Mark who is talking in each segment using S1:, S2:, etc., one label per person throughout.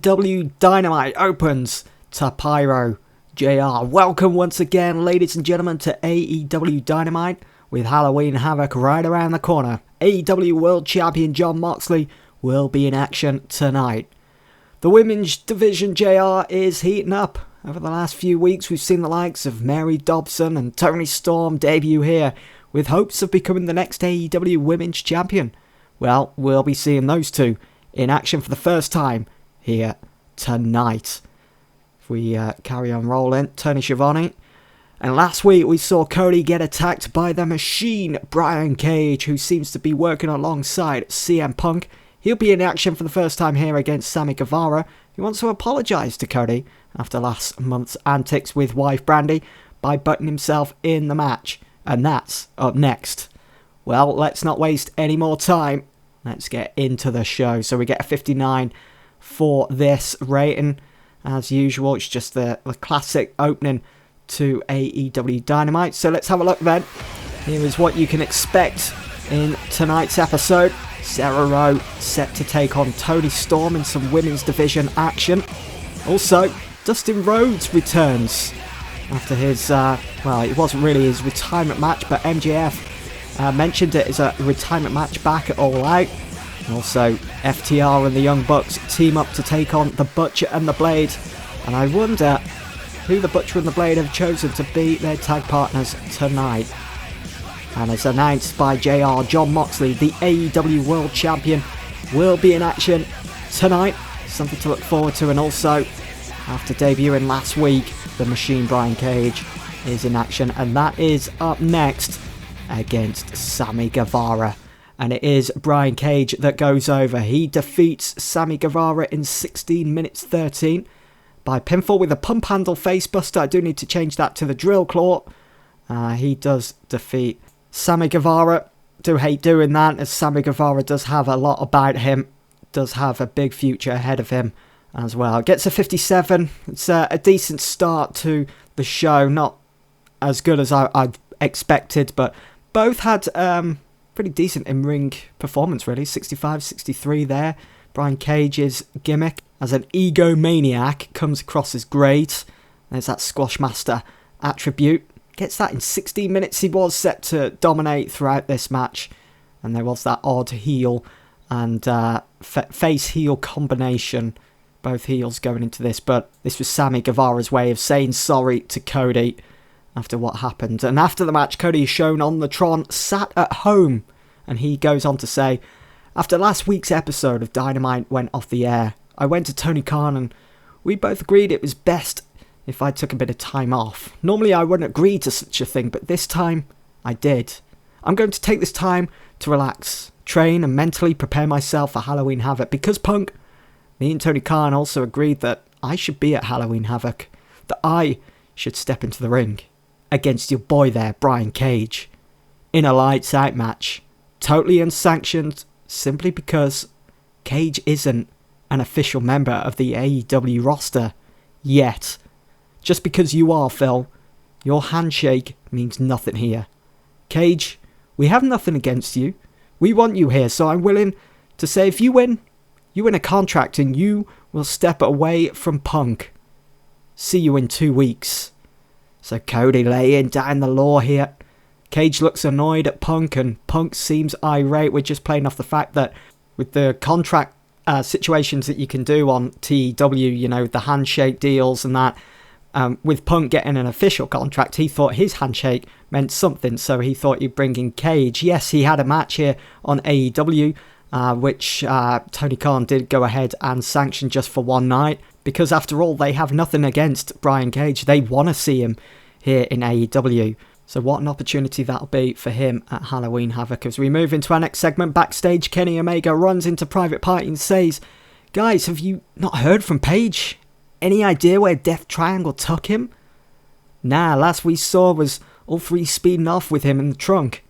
S1: AEW Dynamite opens to Pyro JR. Welcome once again, ladies and gentlemen, to AEW Dynamite with Halloween Havoc right around the corner. AEW World Champion Jon Moxley will be in action tonight. The women's division, JR, is heating up. Over the last few weeks, we've seen the likes of Mary Dobson and Toni Storm debut here, with hopes of becoming the next AEW Women's Champion. Well, we'll be seeing those two in action for the first time here tonight. If we carry on rolling, Tony Schiavone. And last week we saw Cody get attacked by the Machine, Brian Cage, who seems to be working alongside CM Punk. He'll be in action for the first time here against Sammy Guevara. He wants to apologise to Cody after last month's antics with wife Brandy by butting himself in the match. And that's up next. Well, let's not waste any more time. Let's get into the show. So we get a 59 for this rating. As usual, it's just the classic opening to AEW Dynamite. So let's have a look then. Here is what you can expect in tonight's episode. Sarah Rowe set to take on Toni Storm in some women's division action. Also, Dustin Rhodes returns after his, well, it wasn't really his retirement match, but MJF mentioned it as a retirement match back at All Out. And also, FTR and the Young Bucks team up to take on the Butcher and the Blade. And I wonder who the Butcher and the Blade have chosen to be their tag partners tonight. And as announced by JR, Jon Moxley, the AEW World Champion, will be in action tonight. Something to look forward to. And also, after debuting last week, the Machine Brian Cage is in action. And that is up next against Sammy Guevara. And it is Brian Cage that goes over. He defeats Sammy Guevara in 16 minutes 13 by pinfall with a pump handle facebuster. I do need to change that to the drill claw. He does defeat Sammy Guevara. Do hate doing that, as Sammy Guevara does have a lot about him. Does have a big future ahead of him as well. Gets a 57. It's a decent start to the show. Not as good as I've expected, but both had pretty decent in-ring performance, really. 65, 63 there. Brian Cage's gimmick as an egomaniac comes across as great. There's that Squash Master attribute. Gets that in 16 minutes. He was set to dominate throughout this match. And there was that odd heel and face-heel combination. Both heels going into this. But this was Sammy Guevara's way of saying sorry to Cody after what happened. And after the match, Cody is shown on the Tron, sat at home. And he goes on to say, after last week's episode of Dynamite went off the air, I went to Tony Khan and we both agreed it was best if I took a bit of time off. Normally I wouldn't agree to such a thing, but this time I did. I'm going to take this time to relax, train and mentally prepare myself for Halloween Havoc. Because Punk, me and Tony Khan also agreed that I should be at Halloween Havoc. That I should step into the ring against your boy there, Brian Cage, in a lights out match. Totally unsanctioned, simply because Cage isn't an official member of the AEW roster yet. Just because you are, Phil, your handshake means nothing here. Cage, we have nothing against you. We want you here, so I'm willing to say if you win a contract and you will step away from Punk. See you in 2 weeks. So Cody laying down the law here. Cage looks annoyed at Punk and Punk seems irate. We're just playing off the fact that with the contract situations that you can do on TEW, you know, the handshake deals and that, with Punk getting an official contract, he thought his handshake meant something, so he thought he'd bring in Cage. Yes, he had a match here on AEW, which Tony Khan did go ahead and sanction just for one night, because after all, they have nothing against Brian Cage. They want to see him here in AEW. So what an opportunity that'll be for him at Halloween Havoc. As we move into our next segment, backstage, Kenny Omega runs into Private Party and says, guys, have you not heard from Page? Any idea where Death Triangle took him? Nah, last we saw was all three speeding off with him in the trunk.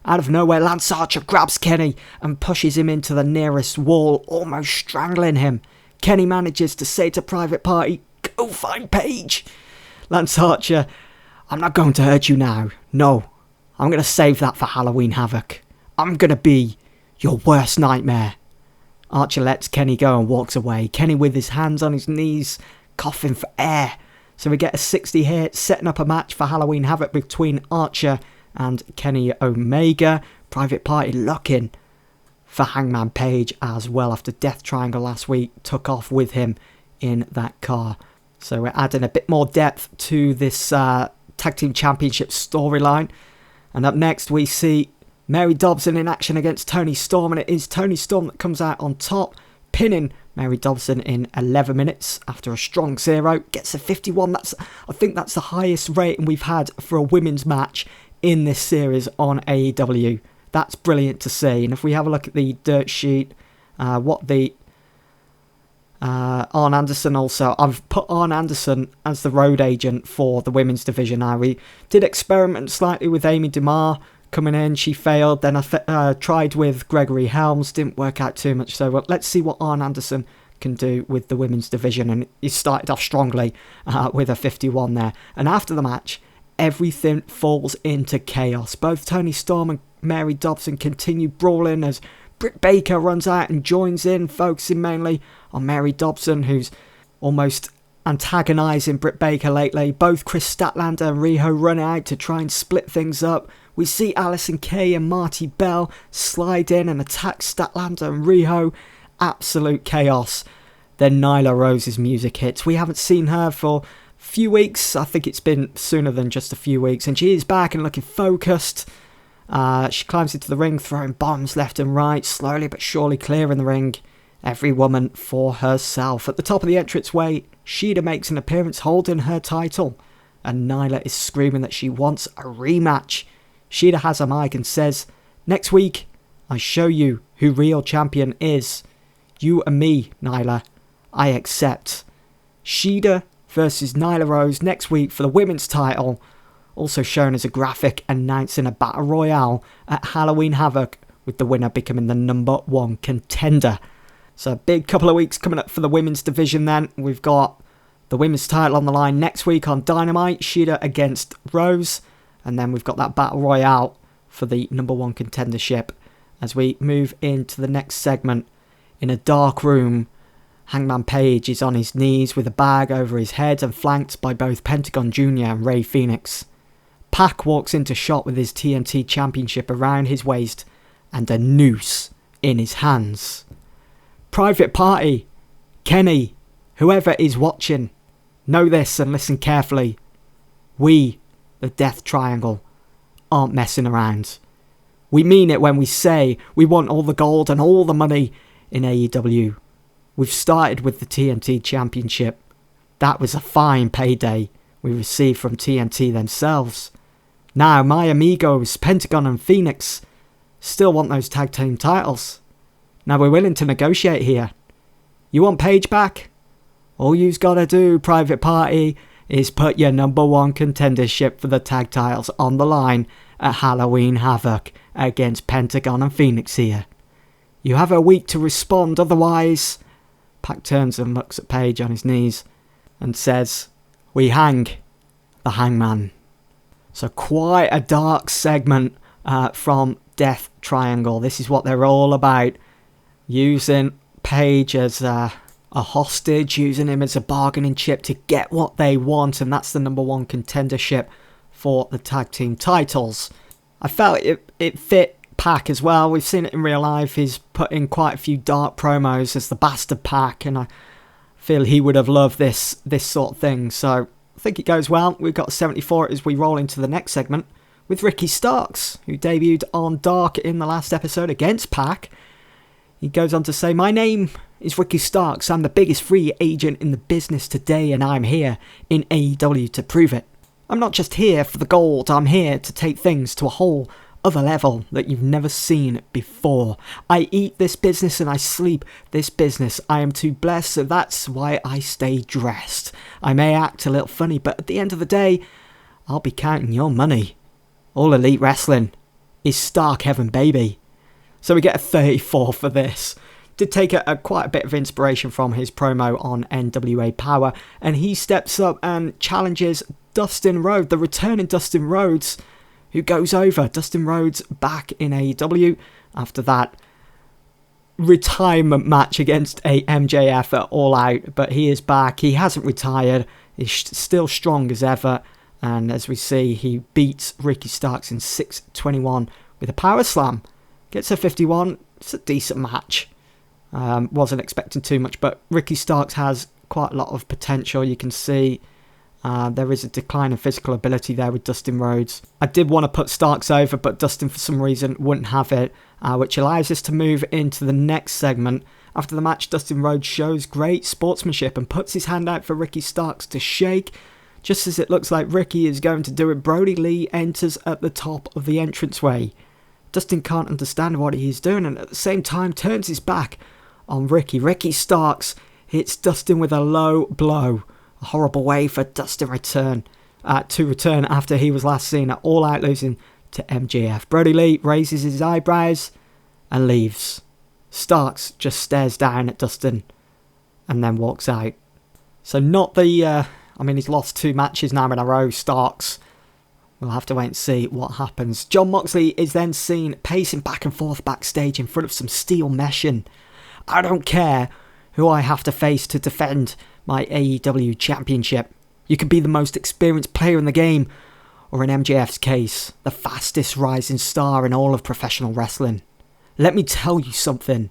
S1: Out of nowhere, Lance Archer grabs Kenny and pushes him into the nearest wall, almost strangling him. Kenny manages to say to Private Party, go find Page. Lance Archer, I'm not going to hurt you now. No, I'm going to save that for Halloween Havoc. I'm going to be your worst nightmare. Archer lets Kenny go and walks away. Kenny with his hands on his knees, coughing for air. So we get a 60 here, setting up a match for Halloween Havoc between Archer and Kenny Omega. Private Party looking for Hangman Page as well after Death Triangle last week took off with him in that car. So we're adding a bit more depth to this Tag Team Championship storyline. And up next we see Mary Dobson in action against Toni Storm, and it is Toni Storm that comes out on top, pinning Mary Dobson in 11 minutes after a strong 0. Gets a 51. I think that's the highest rating we've had for a women's match in this series on AEW. That's brilliant to see. And if we have a look at the dirt sheet, what the Arn Anderson also, I've put Arn Anderson as the road agent for the women's division now. We did experiment slightly with Amy DeMar coming in. She failed. Then I tried with Gregory Helms. Didn't work out too much. So let's see what Arn Anderson can do with the women's division. And he started off strongly with a 51 there. And after the match, everything falls into chaos. Both Toni Storm and Mary Dobson continue brawling as Britt Baker runs out and joins in, focusing mainly on Mary Dobson, who's almost antagonising Britt Baker lately. Both Chris Statlander and Riho run out to try and split things up. We see Allysin Kay and Marty Bell slide in and attack Statlander and Riho. Absolute chaos. Then Nyla Rose's music hits. We haven't seen her for a few weeks. I think it's been sooner than just a few weeks. And she is back and looking focused. She climbs into the ring, throwing bombs left and right, slowly but surely clearing the ring. Every woman for herself. At the top of the entranceway, Shida makes an appearance holding her title, and Nyla is screaming that she wants a rematch. Shida has a mic and says, "Next week, I show you who real champion is. You and me, Nyla. I accept." Shida versus Nyla Rose next week for the women's title. Also shown as a graphic announcing a battle royale at Halloween Havoc, with the winner becoming the #1 contender. So a big couple of weeks coming up for the women's division then. We've got the women's title on the line next week on Dynamite, Shida against Rose. And then we've got that battle royale for the #1 contendership. As we move into the next segment, in a dark room, Hangman Page is on his knees with a bag over his head and flanked by both Pentagon Jr. and Rey Fenix. Pac walks into shot with his TNT Championship around his waist and a noose in his hands. Private Party, Kenny, whoever is watching, know this and listen carefully. We, the Death Triangle, aren't messing around. We mean it when we say we want all the gold and all the money in AEW. We've started with the TNT Championship. That was a fine payday we received from TNT themselves. Now my amigos, Pentagon and Phoenix, still want those tag team titles. Now we're willing to negotiate here. You want Paige back? All you's gotta do, Private Party, is put your #1 contendership for the tag titles on the line at Halloween Havoc against Pentagon and Phoenix here. You have a week to respond, otherwise... Pac turns and looks at Paige on his knees and says, "We hang the Hangman." So quite a dark segment from Death Triangle. This is what they're all about. Using Paige as a hostage, using him as a bargaining chip to get what they want, and that's the #1 contendership for the tag team titles. I felt it fit Pac as well. We've seen it in real life. He's put in quite a few dark promos as the Bastard Pac, and I feel he would have loved this sort of thing. So I think it goes well. We've got 74 as we roll into the next segment with Ricky Starks, who debuted on Dark in the last episode against Pac. He goes on to say, "My name is Ricky Starks. I'm the biggest free agent in the business today, and I'm here in AEW to prove it. I'm not just here for the gold. I'm here to take things to a whole other level that you've never seen before. I eat this business and I sleep this business. I am too blessed, so that's why I stay dressed. I may act a little funny, but at the end of the day, I'll be counting your money. All Elite Wrestling is Stark Heaven, baby." So we get a 34 for this. Did take quite a bit of inspiration from his promo on NWA Power, and he steps up and challenges Dustin Rhodes, the returning Dustin Rhodes, who goes over. Dustin Rhodes back in AEW. After that, retirement match against a MJF at All Out, but he is back. He hasn't retired. He's still strong as ever. And as we see, he beats Ricky Starks in 6:21 with a power slam. Gets a 51. It's a decent match. Wasn't expecting too much, but Ricky Starks has quite a lot of potential. You can see there is a decline in physical ability there with Dustin Rhodes. I did want to put Starks over, but Dustin for some reason wouldn't have it, which allows us to move into the next segment. After the match, Dustin Rhodes shows great sportsmanship and puts his hand out for Ricky Starks to shake. Just as it looks like Ricky is going to do it, Brody Lee enters at the top of the entranceway. Dustin can't understand what he's doing and at the same time turns his back on Ricky. Ricky Starks hits Dustin with a low blow. A horrible way for Dustin to return after he was last seen at All Out losing to MJF. Brody Lee raises his eyebrows and leaves. Starks just stares down at Dustin and then walks out. So not the... he's lost 2 matches now in a row, Starks. We'll have to wait and see what happens. Jon Moxley is then seen pacing back and forth backstage in front of some steel meshing. I don't care who I have to face to defend my AEW championship. You could be the most experienced player in the game, or in MJF's case, the fastest rising star in all of professional wrestling. Let me tell you something.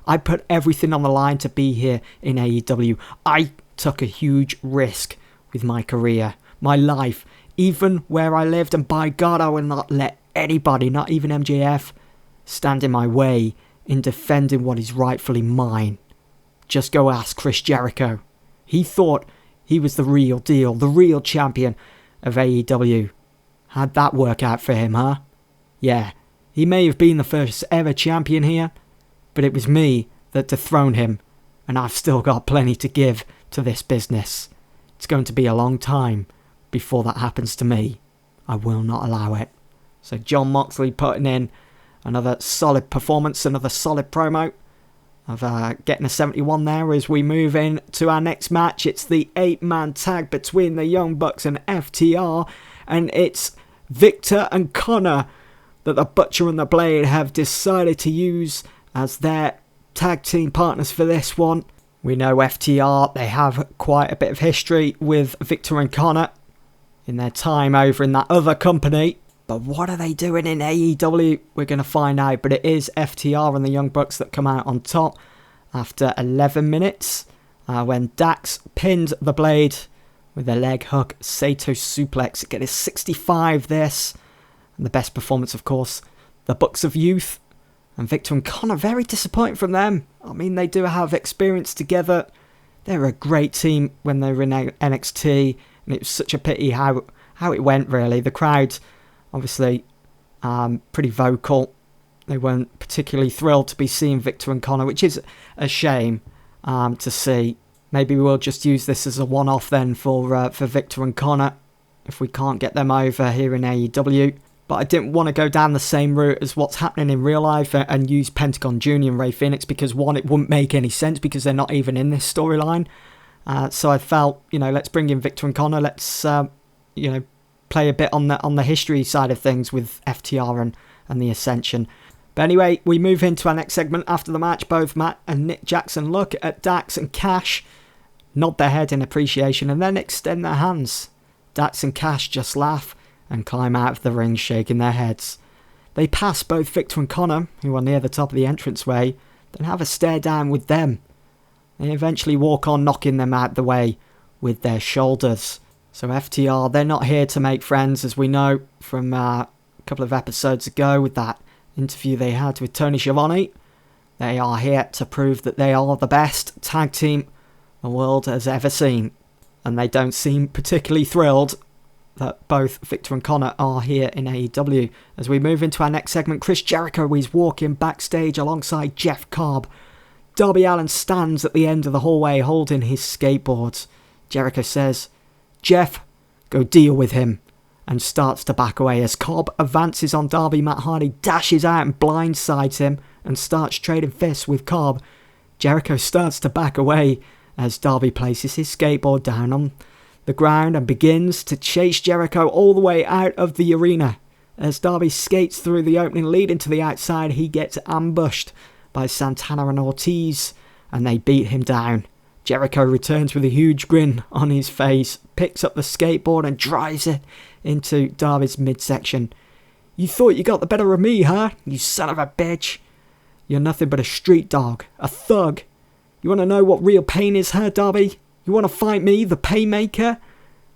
S1: I put everything on the line to be here in AEW. I took a huge risk with my career, my life, even where I lived, and by God, I will not let anybody, not even MJF, stand in my way in defending what is rightfully mine. Just go ask Chris Jericho. He thought he was the real deal, the real champion of AEW. How'd that work out for him, huh? Yeah, he may have been the first ever champion here, but it was me that dethroned him, and I've still got plenty to give to this business. It's going to be a long time before that happens to me. I will not allow it. So Jon Moxley putting in another solid performance, another solid promo of getting a 71 there as we move in to our next match. It's the 8-man tag between the Young Bucks and FTR, and it's Victor and Connor that the Butcher and the Blade have decided to use as their tag team partners for this one. We know FTR, they have quite a bit of history with Victor and Connor in their time over in that other company. But what are they doing in AEW? We're going to find out. But it is FTR and the Young Bucks that come out on top after 11 minutes when Dax pinned the Blade with a leg hook Sato suplex. Get a 65 this. And the best performance, of course, the Bucks of Youth. And Victor and Connor, very disappointing from them. I mean, they do have experience together. They're a great team when they were in NXT. And it was such a pity how it went, really. The crowd, obviously, pretty vocal. They weren't particularly thrilled to be seeing Victor and Connor, which is a shame to see. Maybe we'll just use this as a one-off then for Victor and Connor if we can't get them over here in AEW. But I didn't want to go down the same route as what's happening in real life and use Pentagon Jr. and Rey Fenix because, one, it wouldn't make any sense because they're not even in this storyline. So I felt, let's bring in Victor and Connor. Let's, play a bit on the history side of things with FTR and the Ascension. But anyway, we move into our next segment. After the match, both Matt and Nick Jackson look at Dax and Cash, nod their head in appreciation, and then extend their hands. Dax and Cash just laugh and climb out of the ring, shaking their heads. They pass both Victor and Connor, who are near the top of the entranceway, then have a stare down with them. They eventually walk on, knocking them out the way with their shoulders. So FTR, they're not here to make friends, as we know from a couple of episodes ago with that interview they had with Tony Schiavone. They are here to prove that they are the best tag team the world has ever seen. And they don't seem particularly thrilled that both Victor and Connor are here in AEW. As we move into our next segment, Chris Jericho is walking backstage alongside Jeff Cobb. Darby Allin stands at the end of the hallway holding his skateboard. Jericho says, "Jeff, go deal with him," and starts to back away. As Cobb advances on Darby, Matt Hardy dashes out and blindsides him and starts trading fists with Cobb. Jericho starts to back away as Darby places his skateboard down on the ground and begins to chase Jericho all the way out of the arena. As Darby skates through the opening leading to the outside, he gets ambushed by Santana and Ortiz, and they beat him down. Jericho returns with a huge grin on his face, picks up the skateboard and drives it into Darby's midsection. You thought you got the better of me, huh? You son of a bitch. You're nothing but a street dog, a thug. You want to know what real pain is, huh, Darby? You want to fight me, the Painmaker?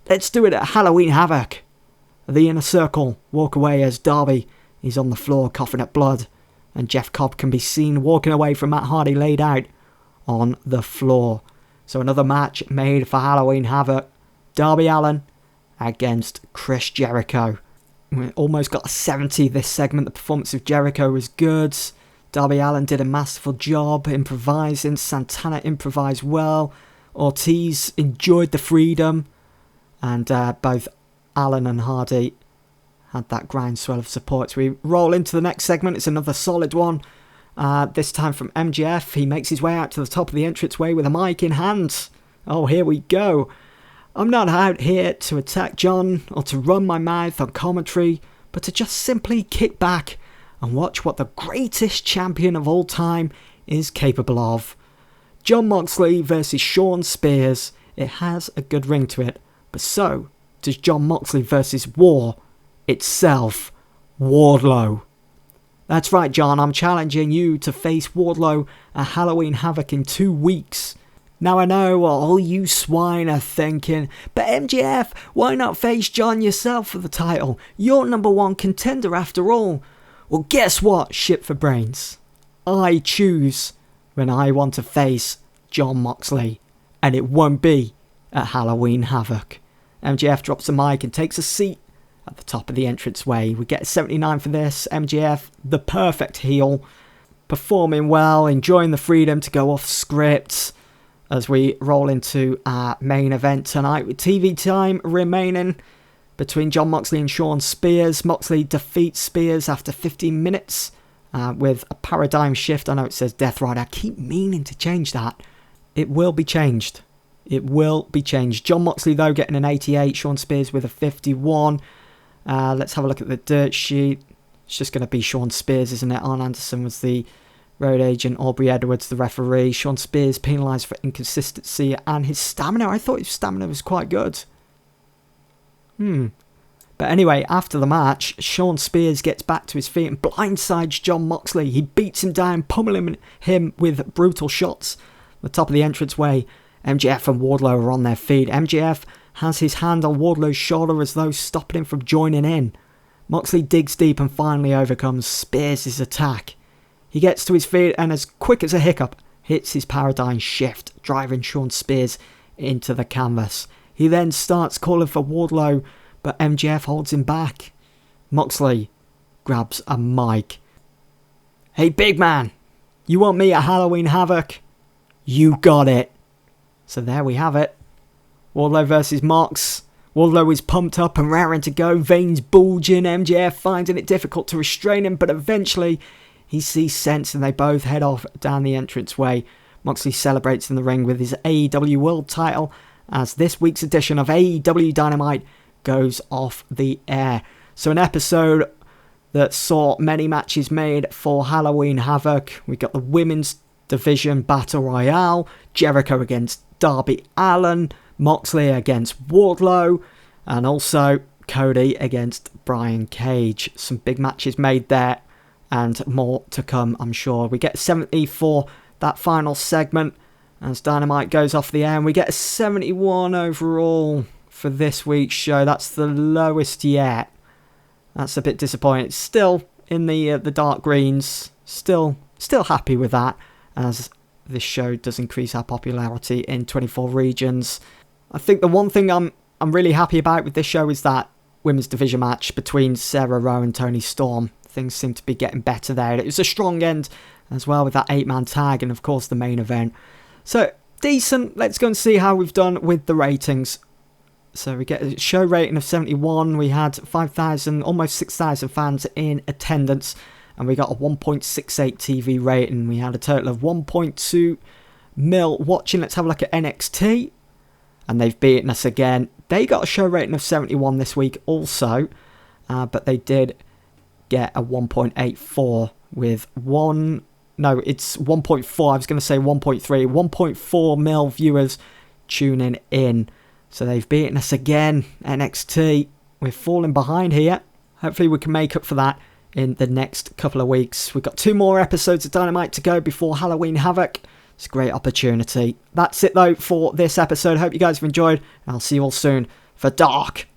S1: Let's do it at Halloween Havoc. The Inner Circle walk away as Darby is on the floor coughing up blood, and Jeff Cobb can be seen walking away from Matt Hardy laid out on the floor. So another match made for Halloween Havoc. Darby Allin against Chris Jericho. We almost got a 70 this segment. The performance of Jericho was good. Darby Allin did a masterful job improvising. Santana improvised well. Ortiz enjoyed the freedom. And both Allin and Hardy had that groundswell of support. So we roll into the next segment. It's another solid one. This time from MJF. He makes his way out to the top of the entranceway with a mic in hand. Oh, here we go. I'm not out here to attack John or to run my mouth on commentary, but to just simply kick back and watch what the greatest champion of all time is capable of. Jon Moxley versus Shawn Spears. It has a good ring to it, but so does Jon Moxley versus War itself, Wardlow. That's right, John, I'm challenging you to face Wardlow at Halloween Havoc in 2 weeks. Now I know what all you swine are thinking, but MJF, why not face John yourself for the title? You're #1 contender after all. Well, guess what, shit for brains? I choose when I want to face Jon Moxley, and it won't be at Halloween Havoc. MJF drops the mic and takes a seat at the top of the entranceway. We get a 79 for this. MJF, the perfect heel, performing well, enjoying the freedom to go off script as we roll into our main event tonight with TV time remaining between Jon Moxley and Shawn Spears. Moxley defeats Spears after 15 minutes with a paradigm shift. I know it says Death Rider. I keep meaning to change that. It will be changed. It will be changed. Jon Moxley, though, getting an 88. Shawn Spears with a 51. Let's have a look at the dirt sheet. It's just going to be Shawn Spears, isn't it? Arn Anderson was the road agent. Aubrey Edwards, the referee. Shawn Spears penalised for inconsistency and his stamina. I thought his stamina was quite good. But anyway, after the match, Shawn Spears gets back to his feet and blindsides Jon Moxley. He beats him down, pummeling him with brutal shots. At the top of the entranceway, MJF and Wardlow are on their feet. MJF has his hand on Wardlow's shoulder as though stopping him from joining in. Moxley digs deep and finally overcomes Spears' attack. He gets to his feet and as quick as a hiccup, hits his paradigm shift, driving Shawn Spears into the canvas. He then starts calling for Wardlow, but MJF holds him back. Moxley grabs a mic. Hey, big man, you want me at Halloween Havoc? You got it. So there we have it. Wardlow versus Mox. Wardlow is pumped up and raring to go, veins bulging. MJF finding it difficult to restrain him, but eventually he sees sense and they both head off down the entranceway. Moxley celebrates in the ring with his AEW World title as this week's edition of AEW Dynamite goes off the air. So an episode that saw many matches made for Halloween Havoc. We got the women's division battle royale. Jericho against Darby Allin. Moxley against Wardlow. And also Cody against Brian Cage. Some big matches made there. And more to come, I'm sure. We get 70 for that final segment as Dynamite goes off the air. And we get a 71 overall for this week's show. That's the lowest yet. That's a bit disappointing. It's still in the dark greens. Still happy with that, as this show does increase our popularity in 24 regions. I think the one thing I'm really happy about with this show is that women's division match between Sarah Rowe and Toni Storm. Things seem to be getting better there. It was a strong end as well with that 8-man tag and of course the main event. So decent. Let's go and see how we've done with the ratings. So we get a show rating of 71. We had 5,000, almost 6,000 fans in attendance. And we got a 1.68 TV rating. We had a total of 1.2 mil watching. Let's have a look at NXT. And they've beaten us again. They got a show rating of 71 this week also. But they did get a 1.84 with 1 No, it's 1.4. I was going to say 1.3. 1.4 mil viewers tuning in. So they've beaten us again, NXT. We're falling behind here. Hopefully we can make up for that in the next couple of weeks. We've got 2 more episodes of Dynamite to go before Halloween Havoc. It's a great opportunity. That's it though for this episode. Hope you guys have enjoyed, and I'll see you all soon for Dark